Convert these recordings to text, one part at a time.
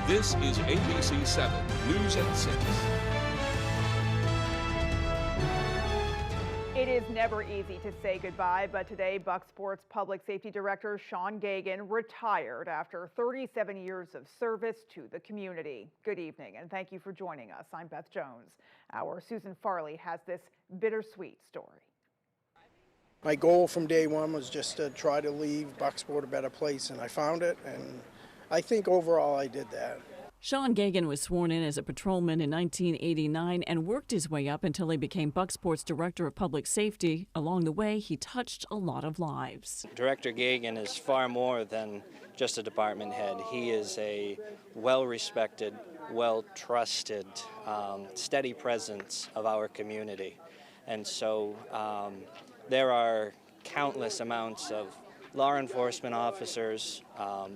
This is ABC 7 News at 6. It is never easy to say goodbye, but today Bucksport's Public Safety Director Sean Gagan retired after 37 years of service to the community. Good evening and thank you for joining us. I'm Beth Jones. Our Susan Farley has this bittersweet story. My goal from day one was just to try to leave Bucksport a better place, and I found it, and I think overall I did that. Sean Gagan was sworn in as a patrolman in 1989 and worked his way up until he became Bucksport's Director of Public Safety. Along the way, he touched a lot of lives. Director Gagan is far more than just a department head. He is a well-respected, well-trusted, steady presence of our community. And so there are countless amounts of law enforcement officers,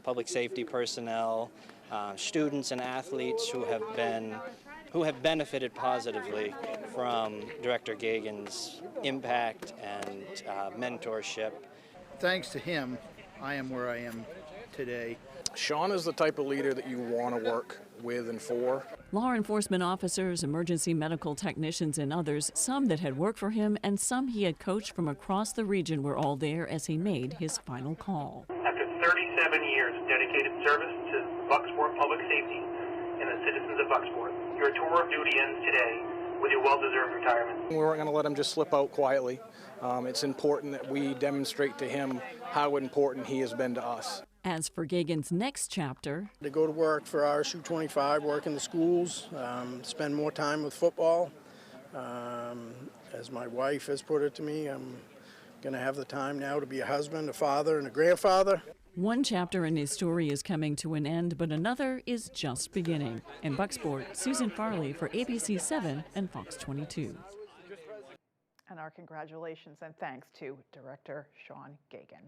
public safety personnel, students and athletes who have benefited positively from Director Gagan's impact and mentorship. Thanks to him, I am where I am today. Sean is the type of leader that you want to work with and for. Law enforcement officers, emergency medical technicians, and others, some that had worked for him and some he had coached from across the region, were all there as he made his final call. After 37 years of dedicated service to Bucksport Public Safety and the citizens of Bucksport, your tour of duty ends today with your well-deserved retirement. We weren't going to let him just slip out quietly. It's important that we demonstrate to him how important he has been to us. As for Gagan's next chapter, To go to work for RSU 25, work in the schools, spend more time with football. As my wife has put it to me, I'm going to have the time now to be a husband, a father, and a grandfather. one chapter in his story is coming to an end, but another is just beginning. In Bucksport, Susan Farley for ABC 7 and Fox 22. And our congratulations and thanks to Director Sean Gagan.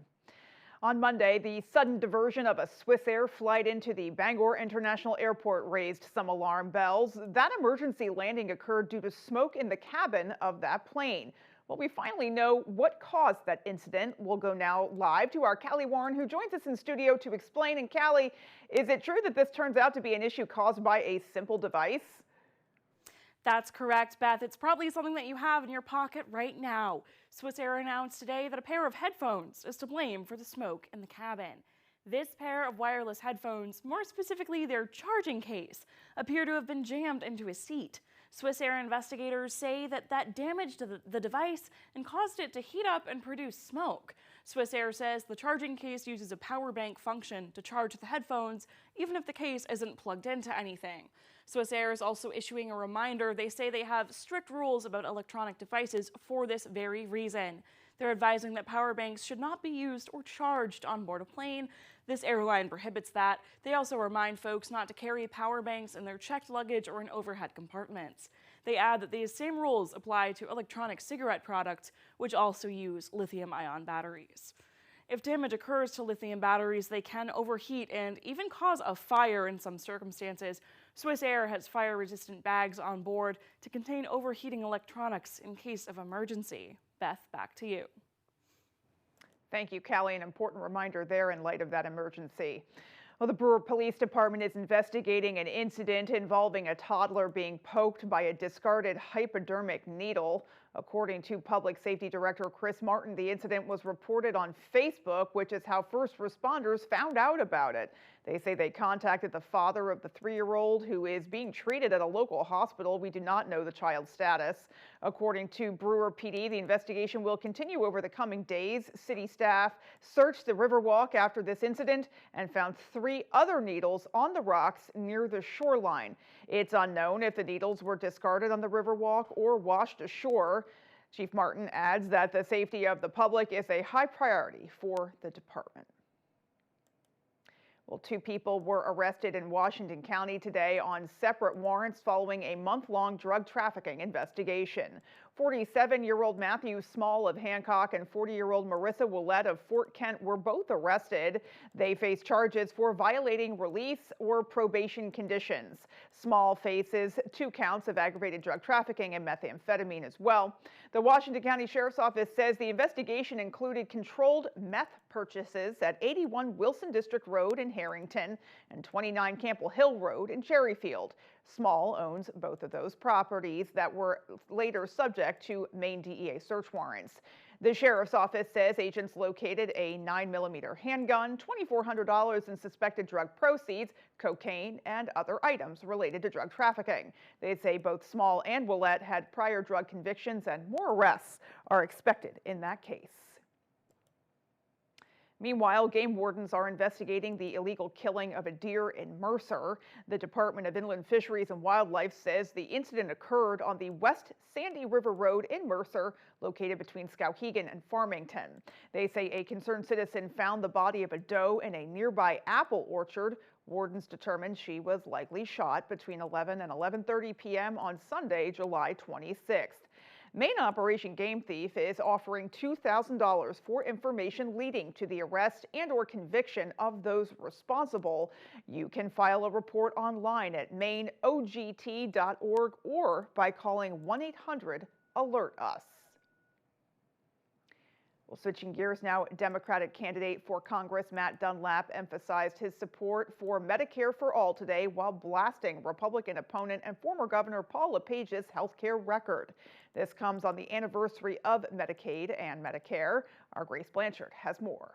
On Monday, the sudden diversion of a Swissair flight into the Bangor International Airport raised some alarm bells. That emergency landing occurred due to smoke in the cabin of that plane. Well, we finally know what caused that incident. We'll go now live to our Callie Warren, who joins us in studio to explain. And Callie, is it true that this turns out to be an issue caused by a simple device? That's correct, Beth. It's probably something that you have in your pocket right now. Swissair announced today that a pair of headphones is to blame for the smoke in the cabin. This pair of wireless headphones, more specifically their charging case, appear to have been jammed into a seat. Swissair investigators say that damaged the device and caused it to heat up and produce smoke. Swissair says the charging case uses a power bank function to charge the headphones, even if the case isn't plugged into anything. Swissair is also issuing a reminder. They say they have strict rules about electronic devices for this very reason. They're advising that power banks should not be used or charged on board a plane. This airline prohibits that. They also remind folks not to carry power banks in their checked luggage or in overhead compartments. They add that these same rules apply to electronic cigarette products, which also use lithium-ion batteries. If damage occurs to lithium batteries, they can overheat and even cause a fire in some circumstances. Swissair has fire-resistant bags on board to contain overheating electronics in case of emergency. Beth, back to you. Thank you, Callie. An important reminder there in light of that emergency. Well, the Brewer Police Department is investigating an incident involving a toddler being poked by a discarded hypodermic needle. According to Public Safety Director Chris Martin, the incident was reported on Facebook, which is how first responders found out about it. They say they contacted the father of the 3-year-old who is being treated at a local hospital. We do not know the child's status. According to Brewer PD, the investigation will continue over the coming days. City staff searched the Riverwalk after this incident and found 3 other needles on the rocks near the shoreline. It's unknown if the needles were discarded on the Riverwalk or washed ashore. Chief Martin adds that the safety of the public is a high priority for the department. Well, 2 people were arrested in Washington County today on separate warrants following a month-long drug trafficking investigation. 47-year-old Matthew Small of Hancock and 40-year-old Marissa Willette of Fort Kent were both arrested. They face charges for violating release or probation conditions. Small faces 2 counts of aggravated drug trafficking and methamphetamine as well. The Washington County Sheriff's Office says the investigation included controlled meth purchases at 81 Wilson District Road in Harrington and 29 Cample Hill Road in Cherryfield. Small owns both of those properties that were later subject to Maine DEA search warrants. The Sheriff's Office says agents located a 9mm handgun, $2,400 in suspected drug proceeds, cocaine, and other items related to drug trafficking. They say both Small and Willette had prior drug convictions, and more arrests are expected in that case. Meanwhile, game wardens are investigating the illegal killing of a deer in Mercer. The Department of Inland Fisheries and Wildlife says the incident occurred on the West Sandy River Road in Mercer, located between Skowhegan and Farmington. They say a concerned citizen found the body of a doe in a nearby apple orchard. Wardens determined she was likely shot between 11 and 11:30 p.m. on Sunday, July 26th. Maine Operation Game Thief is offering $2,000 for information leading to the arrest and/or conviction of those responsible. You can file a report online at maineogt.org or by calling 1-800-ALERT-US. Well, switching gears now, Democratic candidate for Congress Matt Dunlap emphasized his support for Medicare for All today while blasting Republican opponent and former Governor Paul LePage's health care record. This comes on the anniversary of Medicaid and Medicare. Our Grace Blanchard has more.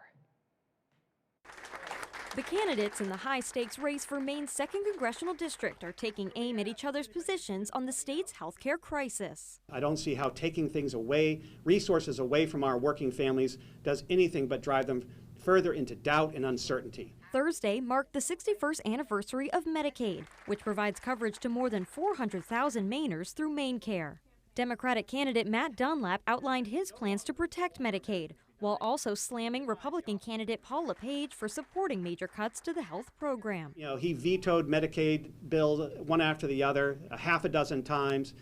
The candidates in the high-stakes race for Maine's 2nd Congressional District are taking aim at each other's positions on the state's health care crisis. I don't see how taking things away, resources away from our working families, does anything but drive them further into doubt and uncertainty. Thursday marked the 61st anniversary of Medicaid, which provides coverage to more than 400,000 Mainers through MaineCare. Democratic candidate Matt Dunlap outlined his plans to protect Medicaid, while also slamming Republican candidate Paul LePage for supporting major cuts to the health program. You know, he vetoed Medicaid bills one after the other a half a dozen times.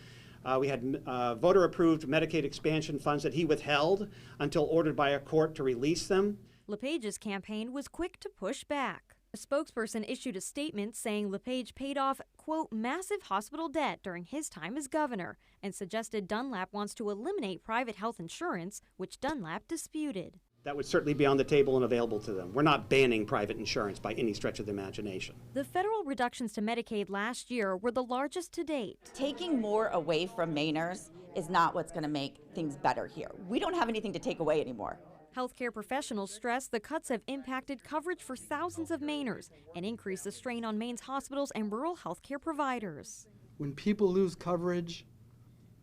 We had voter-approved Medicaid expansion funds that he withheld until ordered by a court to release them. LePage's campaign was quick to push back. A spokesperson issued a statement saying LePage paid off, quote, massive hospital debt during his time as governor, and suggested Dunlap wants to eliminate private health insurance, which Dunlap disputed. That would certainly be on the table and available to them. We're not banning private insurance by any stretch of the imagination. The federal reductions to Medicaid last year were the largest to date. Taking more away from Mainers is not what's going to make things better here. We don't have anything to take away anymore. Healthcare professionals stress the cuts have impacted coverage for thousands of Mainers and increased the strain on Maine's hospitals and rural healthcare providers. When people lose coverage,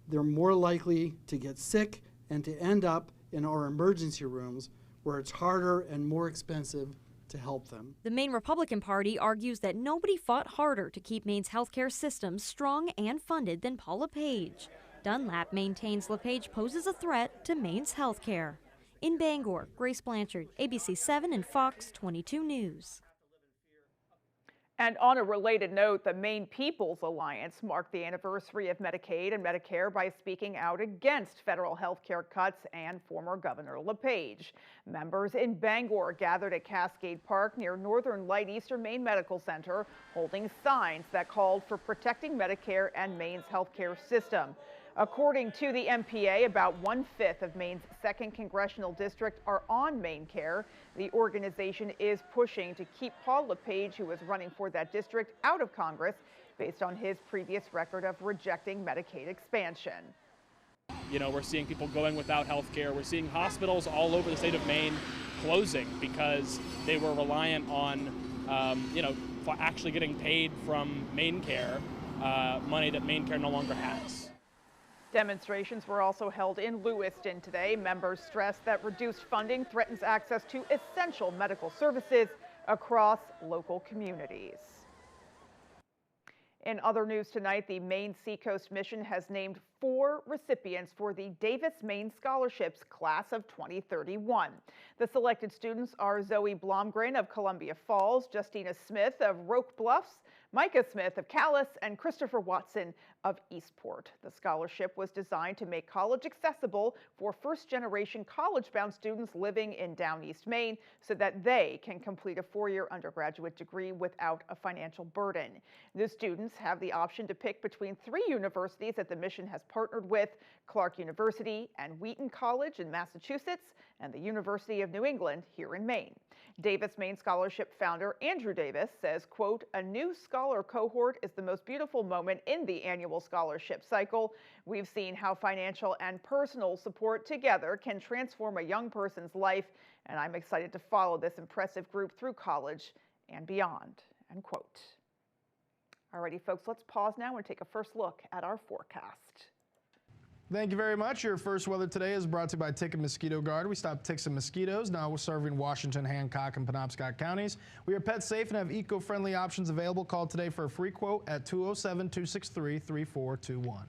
they're more likely to get sick and to end up in our emergency rooms, where it's harder and more expensive to help them. The Maine Republican Party argues that nobody fought harder to keep Maine's healthcare systems strong and funded than Paul LePage. Dunlap maintains LePage poses a threat to Maine's healthcare. In Bangor, Grace Blanchard, ABC 7 and Fox 22 News. And on a related note, the Maine People's Alliance marked the anniversary of Medicaid and Medicare by speaking out against federal health care cuts and former Governor LePage. Members in Bangor gathered at Cascade Park near Northern Light Eastern Maine Medical Center, holding signs that called for protecting Medicare and Maine's health care system. According to the MPA, about 1/5 of Maine's 2nd Congressional District are on MaineCare. The organization is pushing to keep Paul LePage, who is running for that district, out of Congress based on his previous record of rejecting Medicaid expansion. You know, we're seeing people going without health care. We're seeing hospitals all over the state of Maine closing because they were reliant on, actually getting paid from MaineCare, money that MaineCare no longer has. Demonstrations were also held in Lewiston today. Members stressed that reduced funding threatens access to essential medical services across local communities. In other news tonight, the Maine Seacoast Mission has named 4 recipients for the Davis Maine Scholarships Class of 2031. The selected students are Zoe Blomgren of Columbia Falls, Justina Smith of Roque Bluffs, Micah Smith of Calais and Christopher Watson of Eastport. The scholarship was designed to make college accessible for first-generation college-bound students living in Down East Maine so that they can complete a 4-year undergraduate degree without a financial burden. The students have the option to pick between 3 universities that the mission has partnered with: Clark University and Wheaton College in Massachusetts and the University of New England here in Maine. Davis Maine Scholarship founder Andrew Davis says, quote, "A new scholar cohort is the most beautiful moment in the annual scholarship cycle. We've seen how financial and personal support together can transform a young person's life, and I'm excited to follow this impressive group through college and beyond," end quote. Alrighty, folks, let's pause now and take a first look at our forecast. Thank you very much. Your first weather today is brought to you by Tick and Mosquito Guard. We stop ticks and mosquitoes. Now we're serving Washington, Hancock, and Penobscot counties. We are pet safe and have eco-friendly options available. Call today for a free quote at 207-263-3421.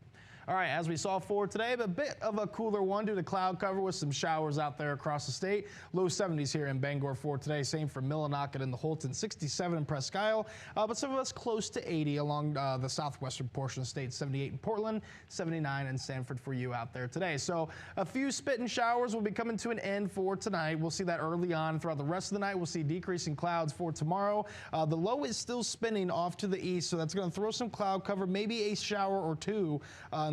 All right, as we saw for today, a bit of a cooler one due to cloud cover with some showers out there across the state. Low 70s here in Bangor for today. Same for Millinocket and the Holton. 67 in Presque Isle, but some of us close to 80 along the southwestern portion of the state. 78 in Portland, 79 in Sanford for you out there today. So a few spitting showers will be coming to an end for tonight. We'll see that early on throughout the rest of the night. We'll see decreasing clouds for tomorrow. The low is still spinning off to the east, so that's going to throw some cloud cover, maybe a shower or two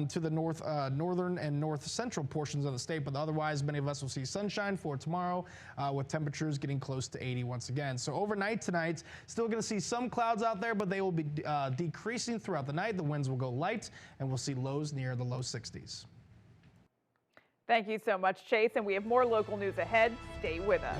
to the northern and north central portions of the state, but otherwise many of us will see sunshine for tomorrow with temperatures getting close to 80 once again. So overnight tonight, still going to see some clouds out there, but they will be decreasing throughout the night. The winds will go light and we'll see lows near the low 60s. Thank you so much, Chase, and we have more local news ahead. Stay with us.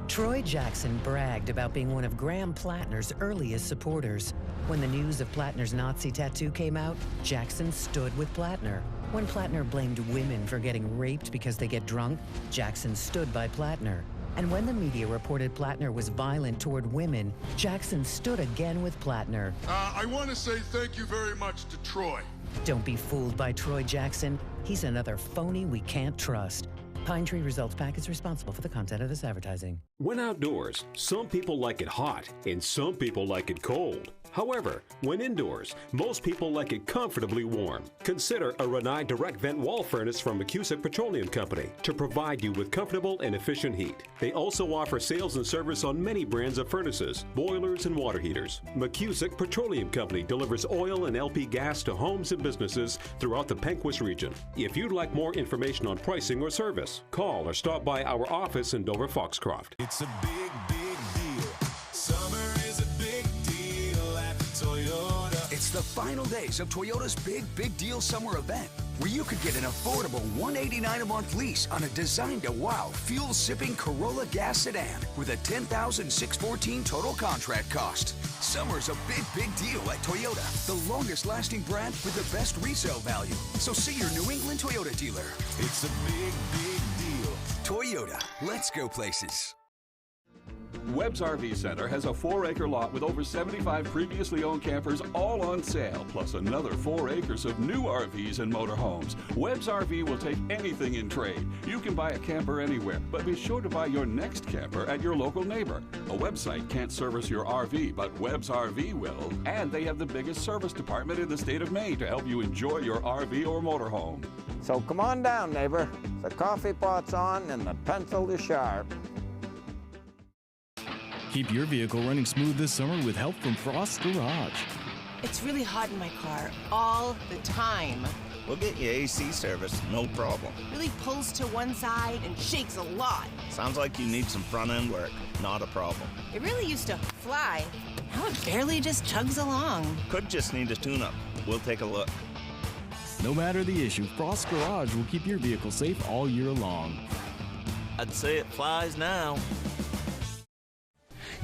Troy Jackson bragged about being one of Graham Plattner's earliest supporters. When the news of Plattner's Nazi tattoo came out, Jackson stood with Plattner. When Plattner blamed women for getting raped because they get drunk, Jackson stood by Plattner. And when the media reported Plattner was violent toward women, Jackson stood again with Plattner. I want to say thank you very much to Troy. Don't be fooled by Troy Jackson. He's another phony we can't trust. Pine Tree Results PAC is responsible for the content of this advertising. When outdoors, some people like it hot and some people like it cold. However, when indoors, most people like it comfortably warm. Consider a Rinnai direct vent wall furnace from McCusick Petroleum Company to provide you with comfortable and efficient heat. They also offer sales and service on many brands of furnaces, boilers, and water heaters. McCusick Petroleum Company delivers oil and LP gas to homes and businesses throughout the Pequot region. If you'd like more information on pricing or service, call or stop by our office in Dover Foxcroft. It's a big, big deal. Summer is a big deal at Toyota. It's the final days of Toyota's Big, Big Deal Summer Event, where you could get an affordable $189 a month lease on a designed-to-wow, fuel-sipping Corolla gas sedan with a $10,614 total contract cost. Summer's a big, big deal at Toyota, the longest-lasting brand with the best resale value. So see your New England Toyota dealer. It's a big, big deal. Toyota, let's go places. Webb's RV Center has a 4-acre lot with over 75 previously owned campers all on sale, plus another 4 acres of new RVs and motorhomes. Webb's RV will take anything in trade. You can buy a camper anywhere, but be sure to buy your next camper at your local neighbor. A website can't service your RV, but Webb's RV will. And they have the biggest service department in the state of Maine to help you enjoy your RV or motorhome. So come on down, neighbor. The coffee pot's on and the pencil is sharp. Keep your vehicle running smooth this summer with help from Frost's Garage. It's really hot in my car all the time. We'll get you AC service, no problem. Really pulls to one side and shakes a lot. Sounds like you need some front-end work, not a problem. It really used to fly. Now it barely just chugs along. Could just need a tune-up. We'll take a look. No matter the issue, Frost's Garage will keep your vehicle safe all year long. I'd say it flies now.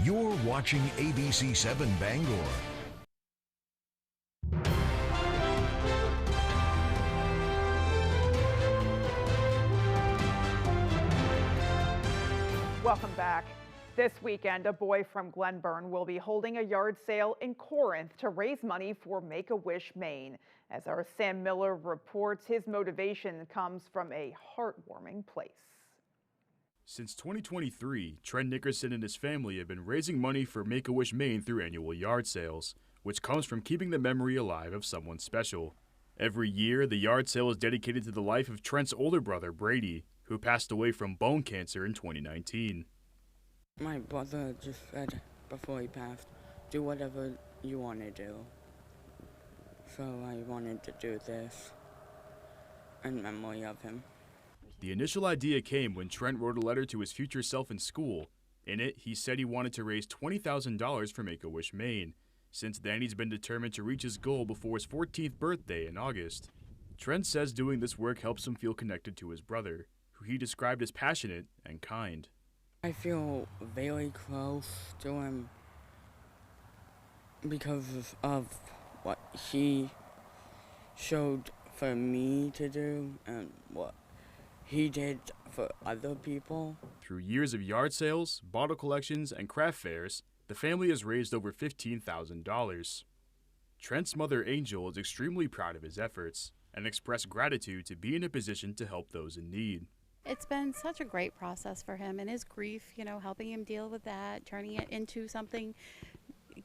You're watching ABC 7 Bangor. Welcome back. This weekend, a boy from Glenburn will be holding a yard sale in Corinth to raise money for Make-A-Wish Maine. As our Sam Miller reports, his motivation comes from a heartwarming place. Since 2023, Trent Nickerson and his family have been raising money for Make-A-Wish Maine through annual yard sales, which comes from keeping the memory alive of someone special. Every year, the yard sale is dedicated to the life of Trent's older brother, Brady, who passed away from bone cancer in 2019. My brother just said before he passed, do whatever you want to do. So I wanted to do this in memory of him. The initial idea came when Trent wrote a letter to his future self in school. In it, he said he wanted to raise $20,000 for Make-A-Wish Maine. Since then, he's been determined to reach his goal before his 14th birthday in August. Trent says doing this work helps him feel connected to his brother, who he described as passionate and kind. I feel very close to him because of what he showed for me to do and what he did for other people. Through years of yard sales, bottle collections, and craft fairs, the family has raised over $15,000. Trent's mother, Angel, is extremely proud of his efforts and expressed gratitude to be in a position to help those in need. It's been such a great process for him and his grief, helping him deal with that, turning it into something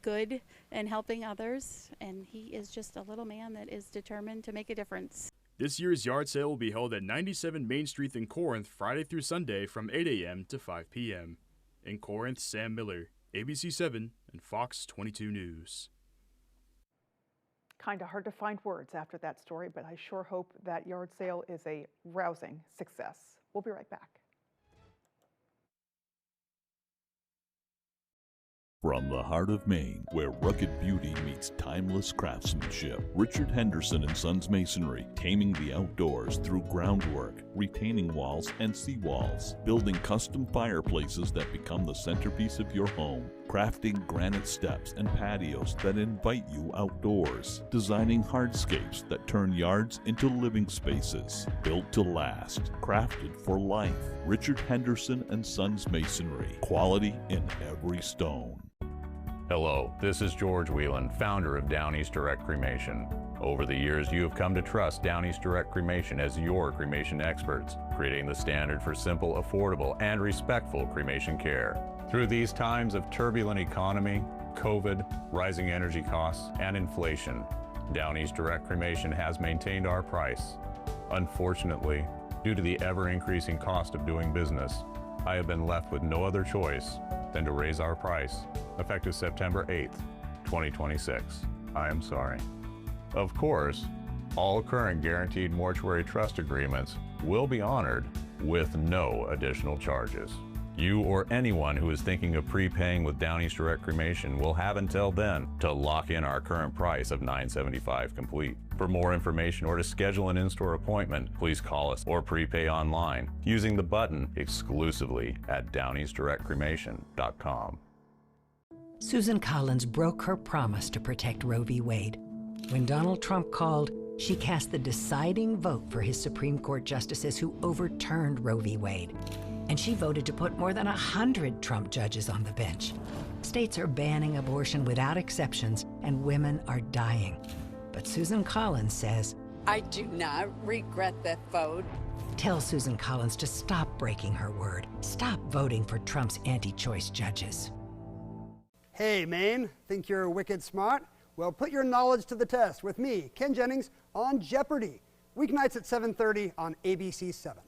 good and helping others. And he is just a little man that is determined to make a difference. This year's yard sale will be held at 97 Main Street in Corinth Friday through Sunday from 8 a.m. to 5 p.m. In Corinth, Sam Miller, ABC 7 and Fox 22 News. Kind of hard to find words after that story, but I sure hope that yard sale is a rousing success. We'll be right back. From the heart of Maine, where rugged beauty meets timeless craftsmanship, Richard Henderson and Sons Masonry, taming the outdoors through groundwork, retaining walls and seawalls, building custom fireplaces that become the centerpiece of your home, crafting granite steps and patios that invite you outdoors, designing hardscapes that turn yards into living spaces, built to last, crafted for life. Richard Henderson and Sons Masonry, quality in every stone. Hello, this is George Whelan, founder of Down East Direct Cremation. Over the years, you have come to trust Down East Direct Cremation as your cremation experts, creating the standard for simple, affordable, and respectful cremation care. Through these times of turbulent economy, COVID, rising energy costs, and inflation, Down East Direct Cremation has maintained our price. Unfortunately, due to the ever-increasing cost of doing business, I have been left with no other choice than to raise our price, effective September 8th, 2026. I am sorry. Of course, all current guaranteed mortuary trust agreements will be honored with no additional charges. You or anyone who is thinking of prepaying with Down East Direct Cremation will have until then to lock in our current price of $975 complete. For more information or to schedule an in-store appointment, please call us or prepay online using the button exclusively at downeastdirectcremation.com. Susan Collins broke her promise to protect Roe v. Wade. When Donald Trump called, she cast the deciding vote for his Supreme Court justices who overturned Roe v. Wade. And she voted to put more than 100 Trump judges on the bench. States are banning abortion without exceptions, and women are dying. But Susan Collins says, I do not regret that vote. Tell Susan Collins to stop breaking her word. Stop voting for Trump's anti-choice judges. Hey, Maine, think you're wicked smart? Well, put your knowledge to the test with me, Ken Jennings, on Jeopardy! Weeknights at 7:30 on ABC 7.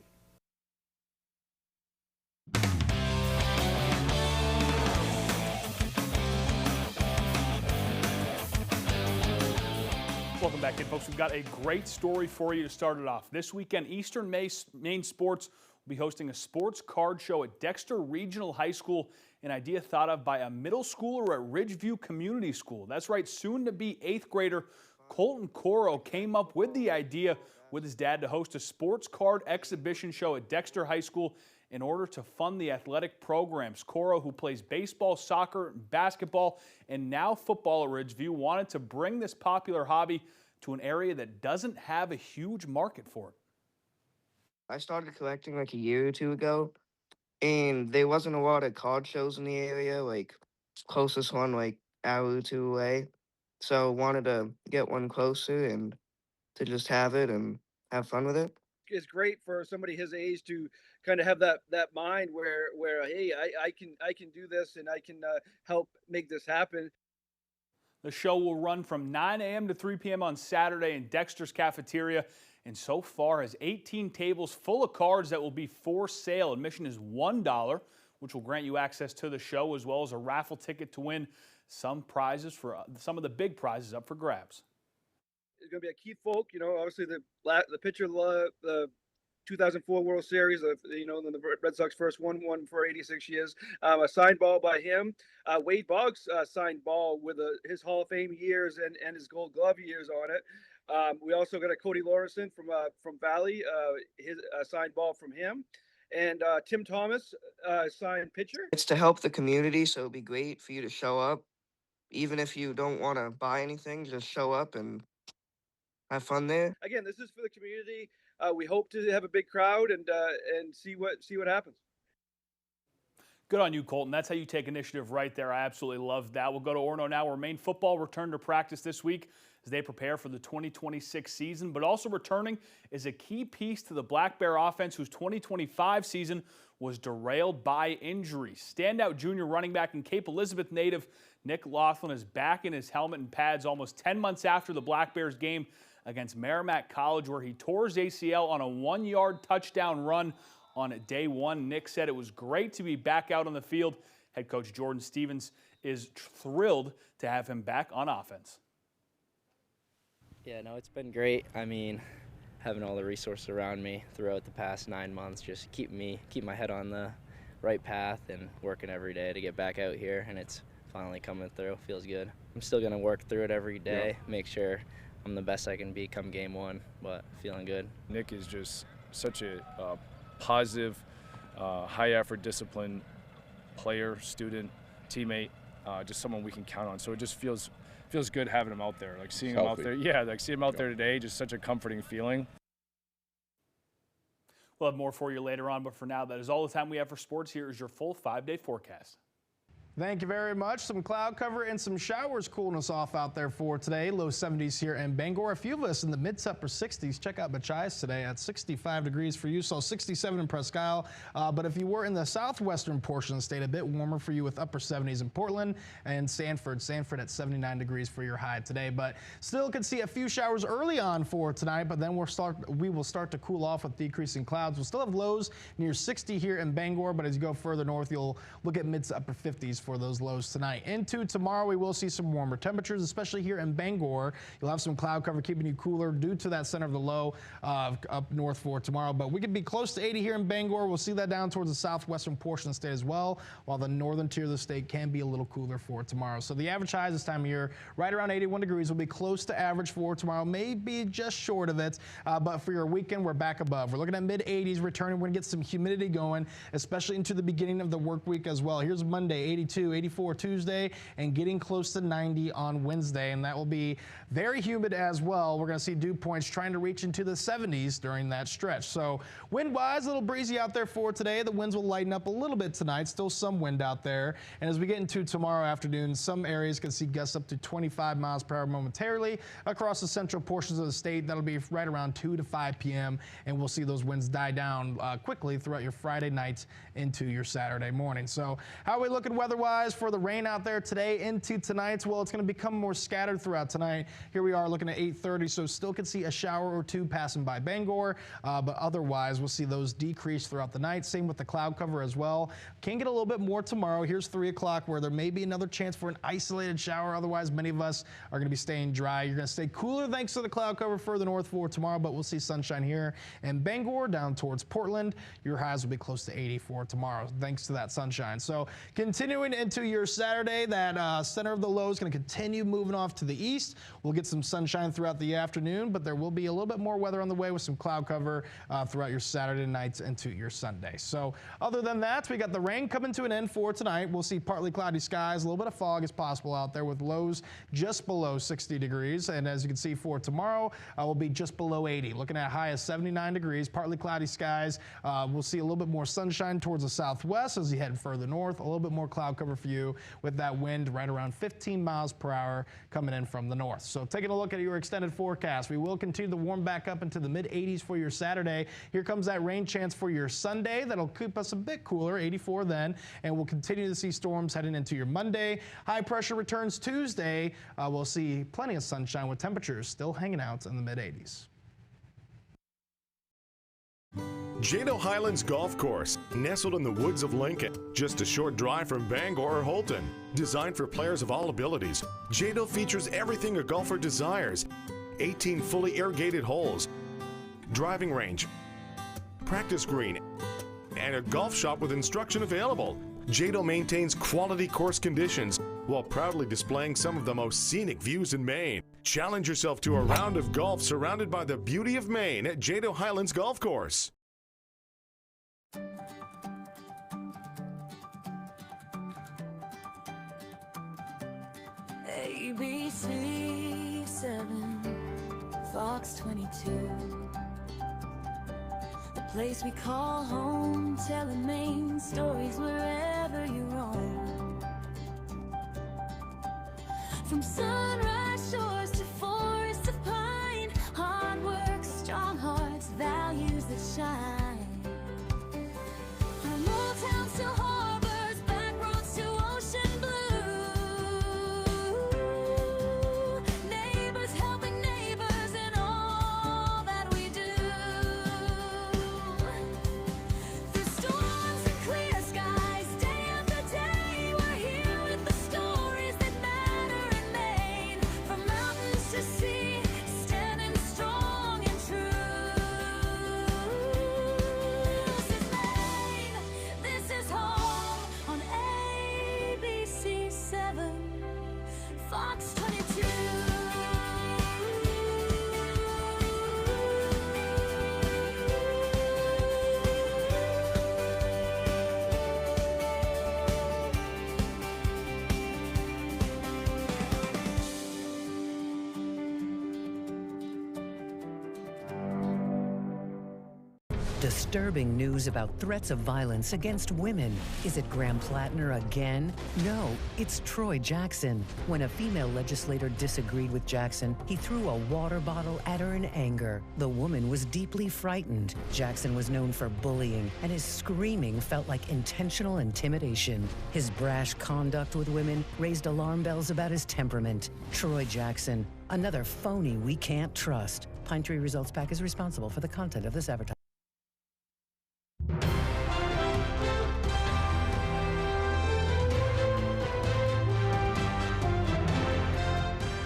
Welcome back in, folks. We've got a great story for you to start it off. This weekend, Eastern Maine Sports will be hosting a sports card show at Dexter Regional High School, an idea thought of by a middle schooler at Ridgeview Community School. That's right, soon-to-be 8th grader Colton Coro came up with the idea with his dad to host a sports card exhibition show at Dexter High School in order to fund the athletic programs. Coro, who plays baseball, soccer, basketball, and now football at Ridgeview, wanted to bring this popular hobby to an area that doesn't have a huge market for it. I started collecting like a year or two ago, and there wasn't a lot of card shows in the area, like closest one like hour or two away. So wanted to get one closer and to just have it and have fun with it. is great for somebody his age to kind of have that mind where hey, I can do this, and I can help make this happen. The show will run from 9 a.m. to 3 p.m. on Saturday in Dexter's Cafeteria, and so far has 18 tables full of cards that will be for sale. Admission is $1, which will grant you access to the show, as well as a raffle ticket to win some prizes for some of the big prizes up for grabs. It's going to be a Keith Folk, obviously the pitcher of the 2004 World Series, the Red Sox first won for 86 years. A signed ball by him. Wade Boggs signed ball with his Hall of Fame years and his Gold Glove years on it. We also got a Cody Lawrenson from Valley, his signed ball from him. And Tim Thomas, signed pitcher. It's to help the community, so it'd be great for you to show up. Even if you don't want to buy anything, just show up and have fun there. Again, this is for the community. We hope to have a big crowd and see what happens. Good on you, Colton. That's how you take initiative right there. I absolutely love that. We'll go to Orono now, where Maine football returned to practice this week as they prepare for the 2026 season. But also returning is a key piece to the Black Bear offense, whose 2025 season was derailed by injury. Standout junior running back and Cape Elizabeth native Nick Laughlin is back in his helmet and pads almost 10 months after the Black Bears game against Merrimack College, where he tore his ACL on a 1-yard touchdown run on day one. Nick said it was great to be back out on the field. Head coach Jordan Stevens is thrilled to have him back on offense. Yeah, no, it's been great. I mean, having all the resources around me throughout the past 9 months just keep my head on the right path and working every day to get back out here, and it's finally coming through. Feels good. I'm still going to work through it every day, make sure I'm the best I can be come game one, but feeling good. Nick is just such a positive, high-effort, disciplined player, student, teammate, just someone we can count on. So it just feels good having him out there, like seeing him out there. Yeah, like seeing him out there today, just such a comforting feeling. We'll have more for you later on, but for now, that is all the time we have for sports. Here is your full 5-day forecast. Thank you very much. Some cloud cover and some showers cooling us off out there for today. Low 70s here in Bangor. A few of us in the mid to upper 60s. Check out Machias today at 65 degrees for you. So 67 in Presque Isle. But if you were in the southwestern portion of the state, a bit warmer for you with upper 70s in Portland and Sanford. Sanford at 79 degrees for your high today. But still could see a few showers early on for tonight. But then we will start to cool off with decreasing clouds. We'll still have lows near 60 here in Bangor. But as you go further north, you'll look at mid to upper 50s for those lows tonight. Into tomorrow, we will see some warmer temperatures, especially here in Bangor. You'll have some cloud cover keeping you cooler due to that center of the low up north for tomorrow. But we could be close to 80 here in Bangor. We'll see that down towards the southwestern portion of the state as well, while the northern tier of the state can be a little cooler for tomorrow. So the average highs this time of year, right around 81 degrees, will be close to average for tomorrow, maybe just short of it. But for your weekend, we're back above. We're looking at mid 80s returning. We're going to get some humidity going, especially into the beginning of the work week as well. Here's Monday, 82, 84 Tuesday, and getting close to 90 on Wednesday, and that will be very humid as well. We're going to see dew points trying to reach into the 70s during that stretch. So wind-wise, a little breezy out there for today. The winds will lighten up a little bit tonight. Still some wind out there. And as we get into tomorrow afternoon, some areas can see gusts up to 25 miles per hour momentarily across the central portions of the state. That'll be right around 2 to 5 p.m., and we'll see those winds die down quickly throughout your Friday night into your Saturday morning. So how are we looking weather-wise for the rain out there today into tonight? Well, it's going to become more scattered throughout tonight. Here we are looking at 8:30, so still could see a shower or two passing by Bangor, but otherwise we'll see those decrease throughout the night. Same with the cloud cover as well. Can get a little bit more tomorrow. Here's 3 o'clock where there may be another chance for an isolated shower. Otherwise, many of us are going to be staying dry. You're going to stay cooler thanks to the cloud cover further north for tomorrow, but we'll see sunshine here in Bangor down towards Portland. Your highs will be close to 80 for tomorrow thanks to that sunshine. So continuing into your Saturday, that center of the low is going to continue moving off to the east. We'll get some sunshine throughout the afternoon, but there will be a little bit more weather on the way with some cloud cover throughout your Saturday nights into your Sunday. So other than that, we got the rain coming to an end for tonight. We'll see partly cloudy skies, a little bit of fog is possible out there with lows just below 60 degrees. And as you can see for tomorrow, we'll be just below 80, looking at a high of 79 degrees, partly cloudy skies. We'll see a little bit more sunshine towards the southwest as you head further north, a little bit more cloud cover cover for you with that wind right around 15 miles per hour coming in from the north. So taking a look at your extended forecast, we will continue to warm back up into the mid-80s for your Saturday. Here comes that rain chance for your Sunday. That'll keep us a bit cooler, 84 then, and we'll continue to see storms heading into your Monday. High pressure returns Tuesday. We'll see plenty of sunshine with temperatures still hanging out in the mid-80s. Jado Highlands Golf Course, nestled in the woods of Lincoln, just a short drive from Bangor or Holton. Designed for players of all abilities, Jado features everything a golfer desires. 18 fully irrigated holes, driving range, practice green, and a golf shop with instruction available. Jado maintains quality course conditions while proudly displaying some of the most scenic views in Maine. Challenge yourself to a round of golf surrounded by the beauty of Maine at Jado Highlands Golf Course. ABC 7, Fox 22. The place we call home, telling Maine stories wherever you roam. From sunrise shores to forests of pine, hard work, strong hearts, values that shine. From old towns to harbors, back roads to ocean blue. Neighbors helping neighbors in all that we do. Through storms and clear skies, day after day, we're here with the stories that matter in Maine. From mountains to sea, standing strong and true. This is Maine, this is home on ABC 7, Fox 22. Disturbing news about threats of violence against women. Is it Graham Plattner again? No, it's Troy Jackson. When a female legislator disagreed with Jackson, he threw a water bottle at her in anger. The woman was deeply frightened. Jackson was known for bullying, and his screaming felt like intentional intimidation. His brash conduct with women raised alarm bells about his temperament. Troy Jackson, another phony we can't trust. Pine Tree Results PAC is responsible for the content of this advertisement.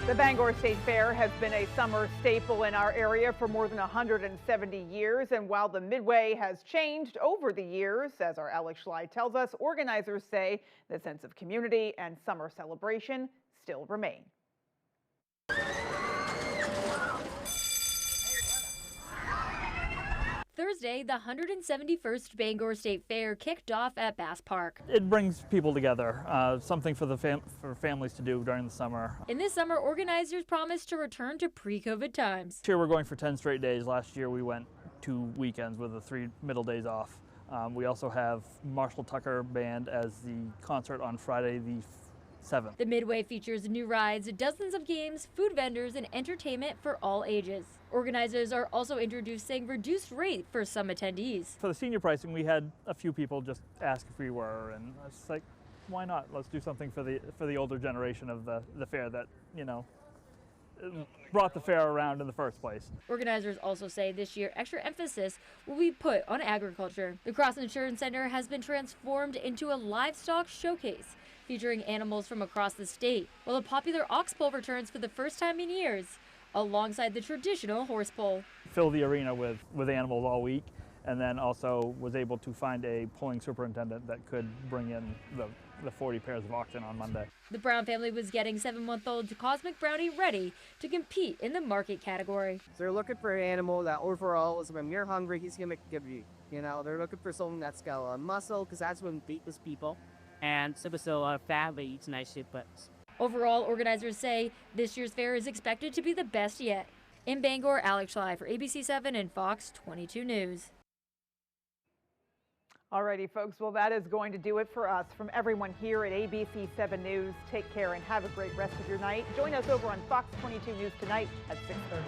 The Bangor State Fair has been a summer staple in our area for more than 170 years, and while the Midway has changed over the years, as our Alex Schley tells us, organizers say the sense of community and summer celebration still remain. Thursday, the 171st Bangor State Fair kicked off at Bass Park. It brings people together, something for for families to do during the summer. In this summer, organizers promised to return to pre-COVID times. This year we're going for 10 straight days. Last year we went 2 weekends with the 3 middle days off. We also have Marshall Tucker Band as the concert on Friday the 7th. The Midway features new rides, dozens of games, food vendors, and entertainment for all ages. Organizers are also introducing reduced rate for some attendees. For the senior pricing, we had a few people just ask if we were, and I was like, why not? Let's do something for the older generation of the fair that, you know, brought the fair around in the first place. Organizers also say this year extra emphasis will be put on agriculture. The Cross Insurance Center has been transformed into a livestock showcase featuring animals from across the state, while a popular oxbow returns for the first time in years, alongside the traditional horse pull. Fill the arena with animals all week, and then also was able to find a pulling superintendent that could bring in the 40 pairs of oxen on Monday. The Brown family was getting 7-month-old Cosmic Brownie ready to compete in the market category. So they're looking for an animal that overall is when you're hungry, he's gonna give you. You know, they're looking for something that's got a lot of muscle, because that's when beatless people. And so fat, but eats nice shit butts. Overall, organizers say this year's fair is expected to be the best yet. In Bangor, Alex Schley for ABC 7 and Fox 22 News. Alrighty, folks. Well, that is going to do it for us. From everyone here at ABC 7 News, take care and have a great rest of your night. Join us over on Fox 22 News tonight at 6:30.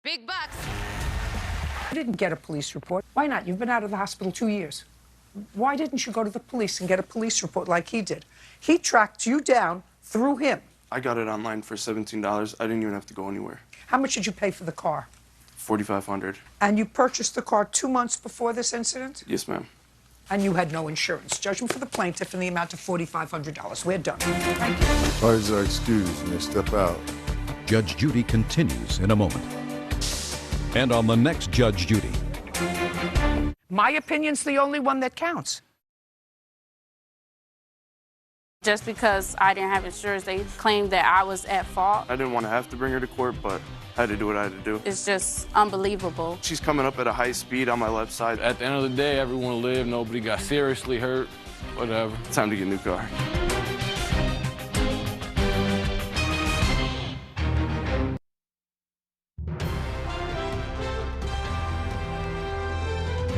Big bucks. You didn't get a police report. Why not? You've been out of the hospital 2 years. Why didn't you go to the police and get a police report like he did? He tracked you down through him. I got it online for $17. I didn't even have to go anywhere. How much did you pay for the car? $4,500. And you purchased the car 2 months before this incident? Yes, ma'am. And you had no insurance. Judgment for the plaintiff in the amount of $4,500. We're done. Thank you. Parties are excused and they step out. Judge Judy continues in a moment. And on the next Judge Judy. My opinion's the only one that counts. Just because I didn't have insurance, they claimed that I was at fault. I didn't want to have to bring her to court, but I had to do what I had to do. It's just unbelievable. She's coming up at a high speed on my left side. At the end of the day, everyone lived. Nobody got seriously hurt. Whatever. Time to get a new car.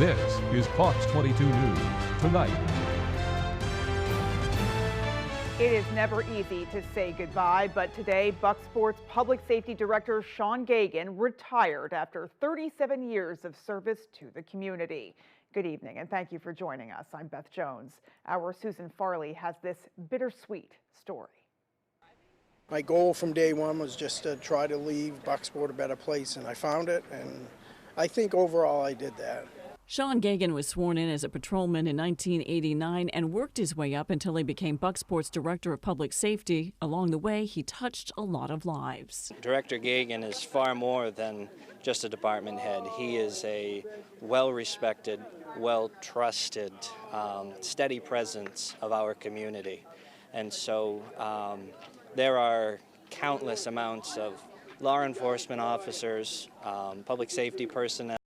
This is Fox 22 News Tonight. It is never easy to say goodbye, but today Bucksport's Public Safety Director Sean Gagan retired after 37 years of service to the community. Good evening and thank you for joining us. I'm Beth Jones. Our Susan Farley has this bittersweet story. My goal from day one was just to try to leave Bucksport a better place, and I found it, and I think overall I did that. Sean Gagan was sworn in as a patrolman in 1989 and worked his way up until he became Bucksport's Director of Public Safety. Along the way, he touched a lot of lives. Director Gagan is far more than just a department head. He is a well-respected, well-trusted, steady presence of our community. And so there are countless amounts of law enforcement officers, public safety personnel,